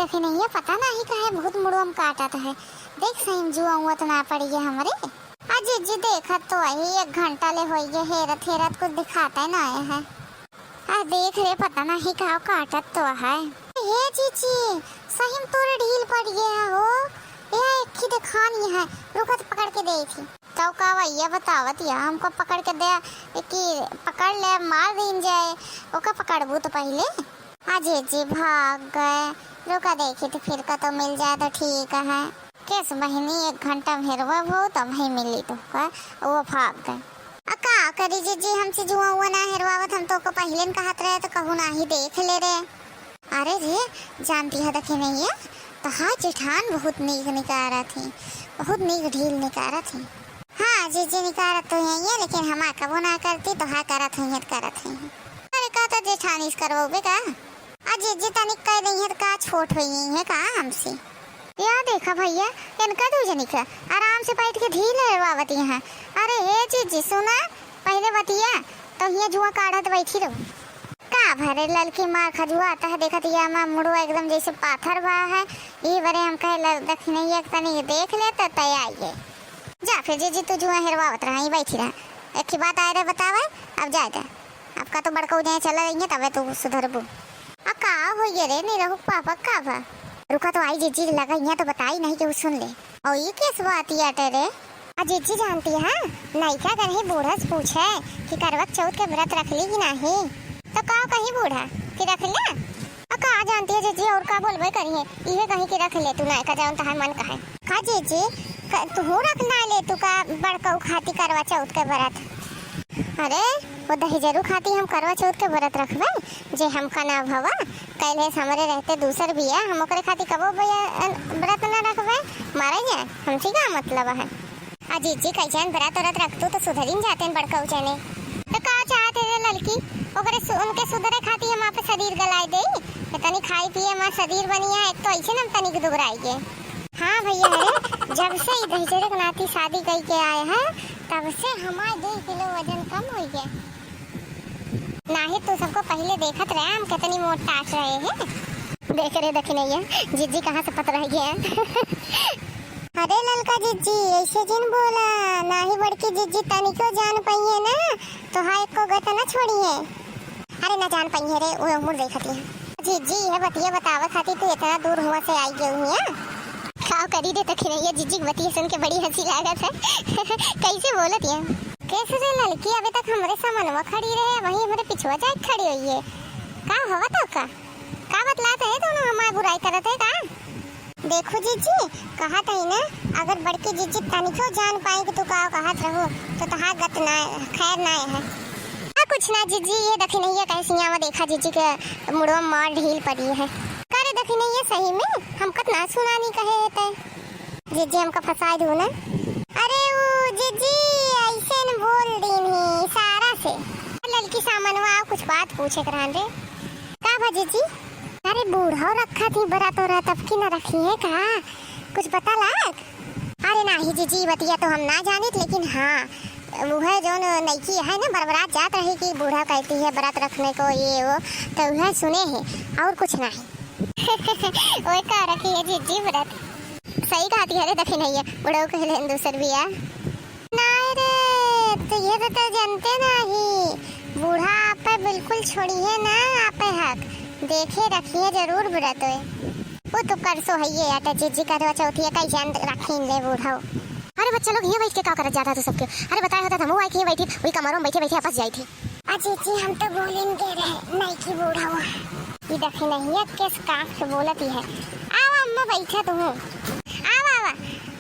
देखे नहीं है, पता नहीं काहे बहुत मुड़म काटत है। देख सही जुआ हुआ तो ना पड़ी है हमारे। अजी जी देखत तो वही 1 घंटा ले हो गए, हेरत हेरत कुछ दिखाता है ना है। देख रे पता नहीं का काटत तो है। ये जीजी सही में तोरे ढील पड़ गया हो। यह एक ही दिखानी है, रुका तो पकड़ के दे थी तो का भैया बतावत या हमको पकड़ के दे कि पकड़ ले मार दिन जाए। ओका पकड़बू तो पहले अजय जी भाग गए। रुका देखी तो फिर का तो मिल जाए तो ठीक है। किस महीने 1 घंटा हेरवा हो तब ही मिली तो का वो भाग गए। का करी जी हमसे जुआ हुआ ना हेरवावत, हम तो को पहले कहत रहे तो कहूँ ना ही देख ले रे। अरे रे जानती है देखे नहीं है तो हाँ जेठान बहुत नीक निकारा थी, बहुत नीक ढील निकारा थी। हाँ जी निकारत तो है, लेकिन हम कबो ना करती तो हाँ करत है करत है। अरे का तो जेठानी करवोगे का अजय जी तनिक कह नहीं है का छोट हुई है का हमसे। या देखा भैया इनका दूजनी का आराम से बैठ के ढील हेरवावती है। अरे हे जी सुना पहले बतिया तो ये जुआ काढ़त बैठी रहो का भरे ललकी मार खजुआ आता है। देखा दिया माँ मुड़ो एकदम जैसे पाथर बा है। ये बरे हम कहे दक्षिणैया तनी देख ले तो तय आइए जा फिर जी तू जुआ हेरवावत रहा बैठी रहा। एक ही बात आए रहे बतावे अब जाएगा आपका तो बड़का जाए चला रही है तब तू सुधरबू। अब का हो ये रे नहीं रहो पापा का भा रुका तो आई जीजी लगा यहाँ तो बताई नहीं कि वो सुन ले। और ये किस बात ही अटे रे जीजी जानती है लड़का कहीं बूढ़ा से पूछे कि करवट चौथ के व्रत रख ली कि नहीं तो का कहीं बूढ़ा कि रख ले। अब का जानती है जीजी और का बोलबे करिए ये कहीं कि रख ले तू ना का जान तहार मन कहे का जीजी तू हो रखना ले तू का बड़का खाती करवा चौथ के व्रत। अरे वो दही जरूर खाती हम करवा चौथ के व्रत रखबे जे हमका ना भवा कैले हमारे रहते दूसर भी है हम ओकरे खाती कबो व्रत ना रखबे मारे जाए हमसे का मतलब है। अजीत जी कैसे व्रत व्रत रखतू तो सुधरिन जाते हैं बड़का उचने तो का चाहते रे लड़की ओकरे उनके सुधरे खाती हम आप शरीर गलाए दे तनी खाई पिए हमार शरीर बनिया एक तो ऐसे ना तनिक दुबराई के। हाँ भैया है जब से दही जरूर नाती शादी कई के आए हैं तब से हमारे 2 किलो वजन कम हो गया। नहीं तो सबको पहले देखत रहे हम कितनी मोटा रहे हैं। देख रहे देखे नहीं है जीजी कहाँ से पता रह गया। अरे ललका जीजी ऐसे जिन बोला ना ही बड़की जीजी तनिको जान पाइए ना तो हाँ एक को गता ना छोड़िए। अरे ना जान पाइए रे वो मुड़ देखती है जीजी है बतिया बतावा खाती तू इतना दूर हुआ से आई गई है खाओ करी दे तक नहीं है। जीजी बतिया सुन के बड़ी हंसी लागत है। कैसे बोलत है कैसे रे लड़की अभी तक हमारे सामने खड़ी रहे वहीं हमारे पिछुआ जाए खड़ी हुई है का होगा तो का बतलाते है दोनों हमारी बुराई करते है का। देखो जीजी कहा था ना अगर बड़की जीजी तनिको जान पाएगी तो का कहत रहो तो तहार गत ना खैर ना है। कुछ ना जीजी ये देखी नहीं है कैसी यहाँ देखा जीजी के मुड़ो मार ढील पड़ी है करे देखी नहीं है सही में हम कत ना सुना नहीं कहे थे जीजी हमका फंसा दू ना। अरे वो जीजी ऐसे न बोल दी नहीं सारा से लड़की सामनवा कुछ बात पूछे करान रे का भा जीजी। अरे बूढ़ा रखा थी बरा तो रहा तब की ना रखी है का कुछ पता लाग। अरे नहीं जीजी बतिया तो हम ना जानित लेकिन हाँ वो है जो नईकी है ना बरबरात जात रही कि बूढ़ा कहती है व्रत रखने को ये वो तो वह सुने हैं और कुछ नहीं। वो का रखी है जीजी व्रत सही कहती है रे देखी नहीं है बूढ़ा कहले दूसर भी है नहीं रे तो ये तो जानते नहीं बूढ़ा आप बिल्कुल छोड़िए ना आप हक देखे रखिए जरूर व्रत वो तो करसो है ये आटा जीजी करवा चौथी का जान रखी ले बूढ़ा। अरे बच्चा लोग ये बैठ के क्या करत जाता था सबके। अरे बताया होता था मुँह आई के बैठी वही कमरों में बैठे बैठे आपस जाई थी। अजी जी हम तो बोलेंगे रहे नहीं की बूढ़ा हुआ ये देखी नहीं है किस काक से बोलती है। आवा अम्मा बैठा तू आवा आवा।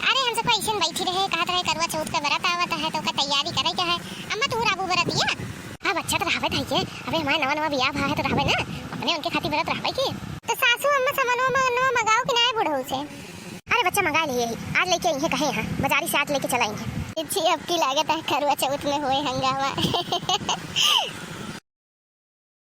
अरे हम सब ऐसे बैठी रहे कहा रहे करवा चौथ का व्रत आवत है तो का तैयारी करे क्या है अम्मा तू राबू व्रत दिया। हाँ बच्चा तो रहबे था के अबे हमारे नवा नवा बियाह भा है तो रहबे ना अपने उनके खातिर व्रत रहबे की तो सासू अम्मा सामानो मंगाओ कि नहीं बूढ़ो से। अरे बच्चा मंगा लिए आज लेके आई है कहे यहाँ बाजारी से आज लेके चलाएंगे। अब की लागत है करवा चौथ में हुए हंगामा।